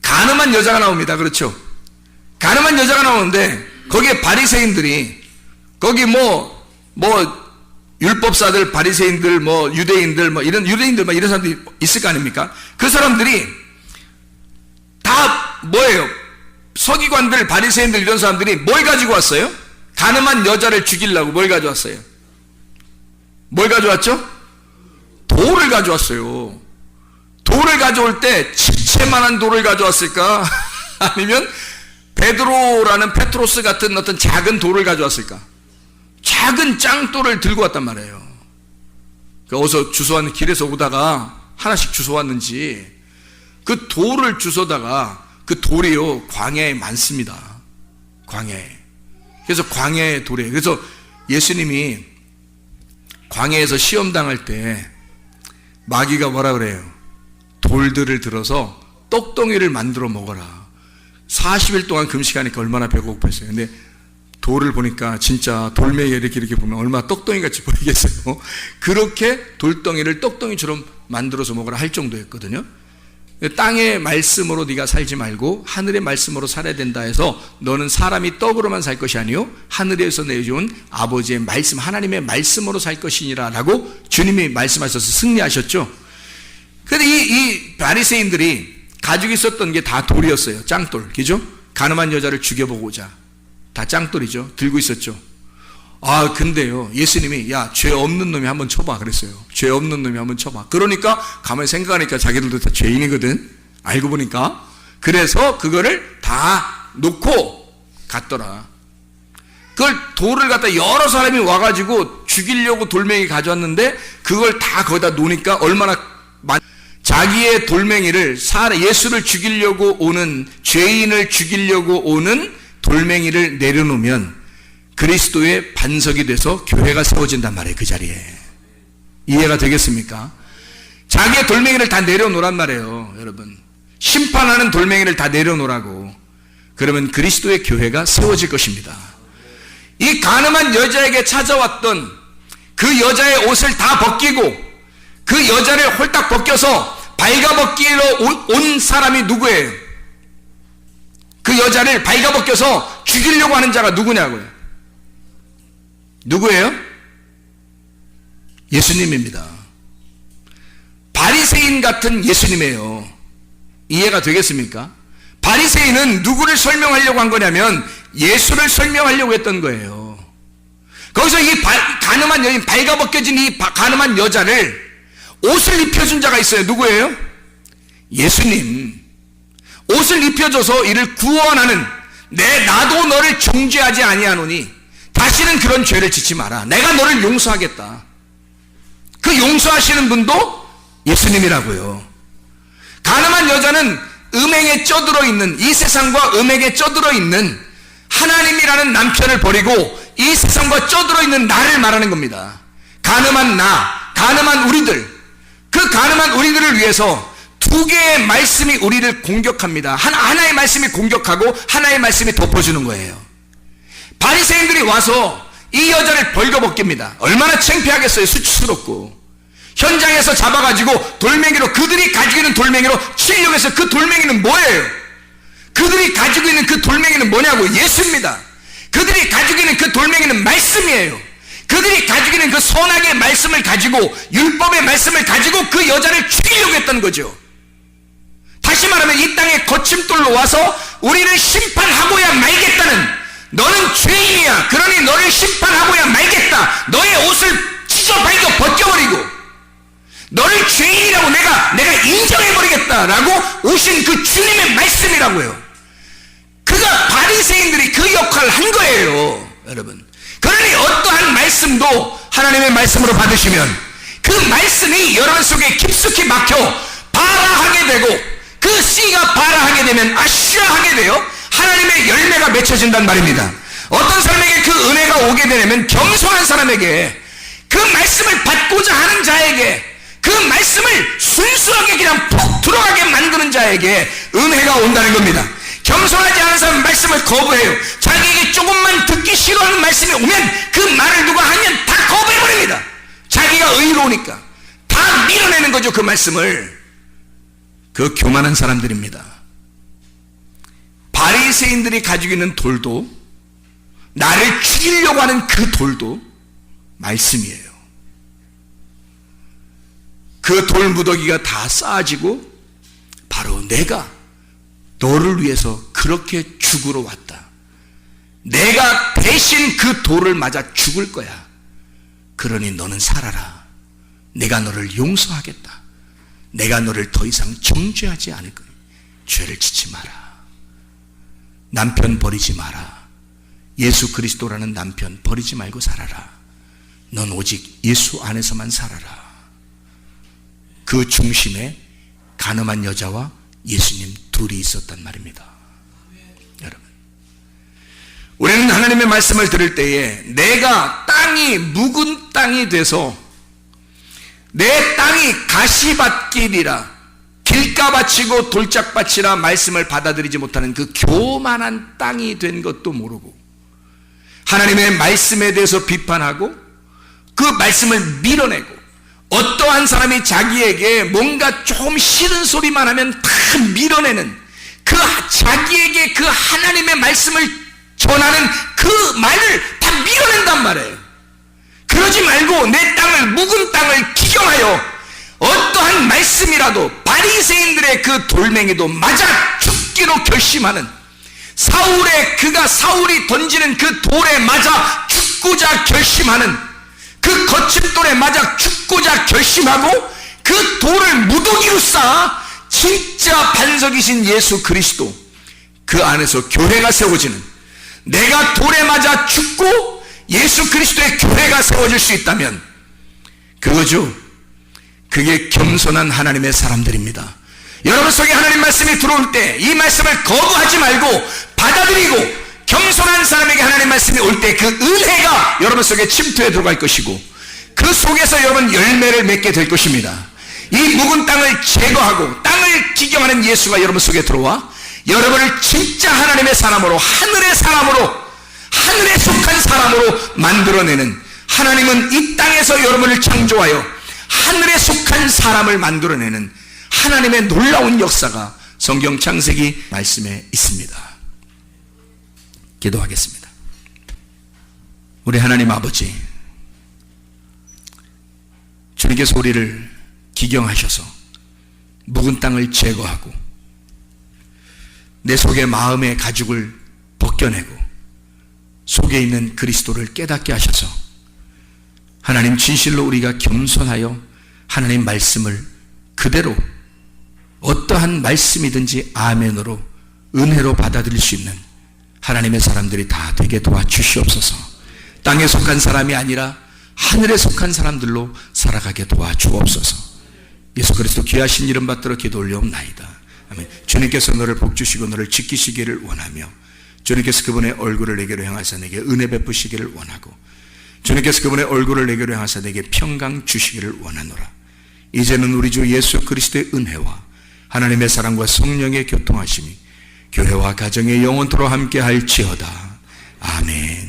가늠한 여자가 나옵니다. 그렇죠? 가늠한 여자가 나오는데 거기에 바리새인들이, 거기 율법사들, 바리새인들, 유대인들, 이런 유대인들, 이런 사람들이 있을 거 아닙니까? 그 사람들이 다 뭐예요? 서기관들, 바리새인들, 이런 사람들이 뭘 가지고 왔어요? 가늠한 여자를 죽이려고 뭘 가져왔어요? 뭘 가져왔죠? 돌을 가져왔어요. 돌을 가져올 때 집채만한 돌을 가져왔을까? 아니면 베드로라는 페트로스 같은 어떤 작은 돌을 가져왔을까? 작은 짱돌을 들고 왔단 말이에요. 어디서 주워왔는, 길에서 오다가 하나씩 주워왔는지 그 돌을 주워다가, 그 돌이요 광야에 많습니다. 광야에. 그래서 광야의 돌이에요. 그래서 예수님이 광야에서 시험당할 때 마귀가 뭐라 그래요? 돌들을 들어서 떡덩이를 만들어 먹어라. 40일 동안 금식하니까 얼마나 배고팠어요. 근데 돌을 보니까 진짜 돌멩이 이렇게 보면 얼마나 떡덩이 같이 보이겠어요. 그렇게 돌덩이를 떡덩이처럼 만들어서 먹으라 할 정도였거든요. 땅의 말씀으로 네가 살지 말고 하늘의 말씀으로 살아야 된다 해서 너는 사람이 떡으로만 살 것이 아니요 하늘에서 내려온 아버지의 말씀, 하나님의 말씀으로 살 것이니라 라고 주님이 말씀하셔서 승리하셨죠. 그런데 이 바리새인들이 가지고 있었던 게 다 돌이었어요. 짱돌, 그죠? 가늠한 여자를 죽여보고자 다 짱돌이죠. 들고 있었죠. 근데요, 예수님이 야, 죄 없는 놈이 한번 쳐봐 그랬어요. 죄 없는 놈이 한번 쳐봐. 그러니까 가만히 생각하니까 자기들도 다 죄인이거든, 알고 보니까. 그래서 그거를 다 놓고 갔더라. 그걸 돌을 갖다 여러 사람이 와가지고 죽이려고 돌멩이 가져왔는데 그걸 다 거기다 놓으니까 얼마나 자기의 돌멩이를, 예수를 죽이려고 오는, 죄인을 죽이려고 오는 돌멩이를 내려놓으면 그리스도의 반석이 돼서 교회가 세워진단 말이에요. 그 자리에. 이해가 되겠습니까? 자기의 돌멩이를 다 내려놓으란 말이에요. 여러분, 심판하는 돌멩이를 다 내려놓으라고. 그러면 그리스도의 교회가 세워질 것입니다. 이 가늠한 여자에게 찾아왔던 그 여자의 옷을 다 벗기고 그 여자를 홀딱 벗겨서 발가벗기로 온 사람이 누구예요? 그 여자를 발가벗겨서 죽이려고 하는 자가 누구냐고요? 누구예요? 예수님입니다. 바리새인 같은 예수님이에요. 이해가 되겠습니까? 바리새인은 누구를 설명하려고 한 거냐면 예수를 설명하려고 했던 거예요. 거기서 이 가늠한 여인, 발가벗겨진 이 가늠한 여자를 옷을 입혀준 자가 있어요. 누구예요? 예수님. 옷을 입혀줘서 이를 구원하는, 나도 너를 정죄하지 아니하노니 다시는 그런 죄를 짓지 마라. 내가 너를 용서하겠다. 그 용서하시는 분도 예수님이라고요. 가늠한 여자는 음행에 쪄들어 있는, 이 세상과 음행에 쪄들어 있는 하나님이라는 남편을 버리고 이 세상과 쪄들어 있는 나를 말하는 겁니다. 가늠한 나, 가늠한 우리들, 그 가늠한 우리들을 위해서 두 개의 말씀이 우리를 공격합니다. 하나의 말씀이 공격하고 하나의 말씀이 덮어주는 거예요. 바리새인들이 와서 이 여자를 벌거벗깁니다. 얼마나 창피하겠어요. 수치스럽고. 현장에서 잡아가지고 돌멩이로, 그들이 가지고 있는 돌멩이로 치려고 해서, 그 돌멩이는 뭐예요? 그들이 가지고 있는 그 돌멩이는 뭐냐고? 예수입니다. 그들이 가지고 있는 그 돌멩이는 말씀이에요. 그들이 가지고 있는 그 선악의 말씀을 가지고, 율법의 말씀을 가지고 그 여자를 죽이려고 했던 거죠. 다시 말하면 이 땅에 거침돌로 와서 우리를 심판하고야 말겠다는, 너는 죄인이야, 그러니 너를 심판하고야 말겠다, 너의 옷을 찢어 발겨 벗겨버리고 너를 죄인이라고 내가 인정해버리겠다라고 오신 그 주님의 말씀이라고요. 그가, 바리새인들이 그 역할을 한 거예요, 여러분. 그러니 어떠한 말씀도 하나님의 말씀으로 받으시면 그 말씀이 여러분 속에 깊숙이 막혀 발아하게 되고, 그 씨가 발아하게 되면 아쉬하게 되어 하나님의 열매가 맺혀진단 말입니다. 어떤 사람에게 그 은혜가 오게 되냐면, 겸손한 사람에게, 그 말씀을 받고자 하는 자에게, 그 말씀을 순수하게 그냥 푹 들어가게 만드는 자에게 은혜가 온다는 겁니다. 겸손하지 않은 사람은 말씀을 거부해요. 자기에게 조금만 듣기 싫어하는 말씀이 오면 그 말을 누가 하면 다 거부해버립니다. 자기가 의로우니까 다 밀어내는 거죠, 그 말씀을. 그 교만한 사람들입니다. 바리새인들이 가지고 있는 돌도, 나를 죽이려고 하는 그 돌도 말씀이에요. 그 돌무더기가 다 쌓아지고 바로 내가 너를 위해서 그렇게 죽으러 왔다. 내가 대신 그 돌을 맞아 죽을 거야. 그러니 너는 살아라. 내가 너를 용서하겠다. 내가 너를 더 이상 정죄하지 않을 거야. 죄를 짓지 마라. 남편 버리지 마라. 예수 그리스도라는 남편 버리지 말고 살아라. 넌 오직 예수 안에서만 살아라. 그 중심에 가늠한 여자와 예수님 둘이 있었단 말입니다. 여러분, 우리는 하나님의 말씀을 들을 때에 내가 땅이 묵은 땅이 돼서, 내 땅이 가시밭길이라, 길가밭이고 돌짝밭이라 말씀을 받아들이지 못하는 그 교만한 땅이 된 것도 모르고, 하나님의 말씀에 대해서 비판하고 그 말씀을 밀어내고, 어떠한 사람이 자기에게 뭔가 조금 싫은 소리만 하면 다 밀어내는, 그 자기에게 그 하나님의 말씀을 전하는 그 말을 다 밀어낸단 말이에요. 그러지 말고 내 땅을, 묵은 땅을 기경하여 어떠한 말씀이라도, 바리새인들의 그 돌멩이도 맞아 죽기로 결심하는, 사울이 던지는 그 돌에 맞아 죽고자 결심하는, 그 거친 돌에 맞아 죽고자 결심하고 그 돌을 무더기로 쌓아 진짜 반석이신 예수 그리스도, 그 안에서 교회가 세워지는, 내가 돌에 맞아 죽고 예수 그리스도의 교회가 세워질 수 있다면 그거죠. 그게 겸손한 하나님의 사람들입니다. 여러분 속에 하나님 말씀이 들어올 때 이 말씀을 거부하지 말고 받아들이고, 겸손한 사람에게 하나님 말씀이 올 때 그 은혜가 여러분 속에 침투해 들어갈 것이고, 그 속에서 여러분 열매를 맺게 될 것입니다. 이 묵은 땅을 제거하고 땅을 기경하는 예수가 여러분 속에 들어와 여러분을 진짜 하나님의 사람으로, 하늘의 사람으로, 하늘에 속한 사람으로 만들어내는, 하나님은 이 땅에서 여러분을 창조하여 하늘에 속한 사람을 만들어내는 하나님의 놀라운 역사가 성경 창세기 말씀에 있습니다. 기도하겠습니다. 우리 하나님 아버지, 주님께서 우리를 기경하셔서 묵은 땅을 제거하고 내 속의 마음의 가죽을 벗겨내고 속에 있는 그리스도를 깨닫게 하셔서, 하나님 진실로 우리가 겸손하여 하나님 말씀을 그대로 어떠한 말씀이든지 아멘으로, 은혜로 받아들일 수 있는 하나님의 사람들이 다 되게 도와주시옵소서. 땅에 속한 사람이 아니라 하늘에 속한 사람들로 살아가게 도와주옵소서. 예수 그리스도 귀하신 이름 받들어 기도 올려옵나이다. 아멘. 주님께서 너를 복주시고 너를 지키시기를 원하며, 주님께서 그분의 얼굴을 내게로 향하사 내게 은혜 베푸시기를 원하고, 주님께서 그분의 얼굴을 내게로 향하사 내게 평강 주시기를 원하노라. 이제는 우리 주 예수 그리스도의 은혜와 하나님의 사랑과 성령의 교통하심이 교회와 가정에 영원토록 함께 할지어다. 아멘.